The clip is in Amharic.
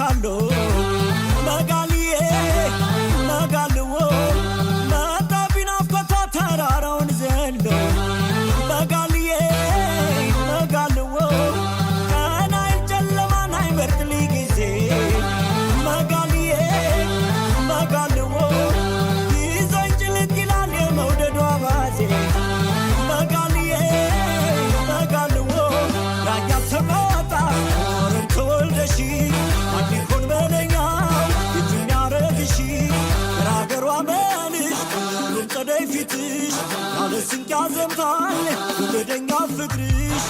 ካለው መጋልዬ መጋልዎ መጣ ቢናፍቆቷ ተራራውን ዘሎ መጋልዬ መጋልዎ ቀናይን ጨለማን አይመርጥልኝ ጊዜ መጋልዬ መጋልዎ ይዞኝ ጭልጥ ይላል የመውደዷ ባዜ መጋልዬ መጋልዎ ራያት ተቆጣ ወረን ተወልደሺ አዲኮን በለኛው የትኛረግሺ ራገሯ መልሽ ጸደይ ፊትሽ ያለ ስንቅ ያዘምታል ወደደኛ ፍቅርሽ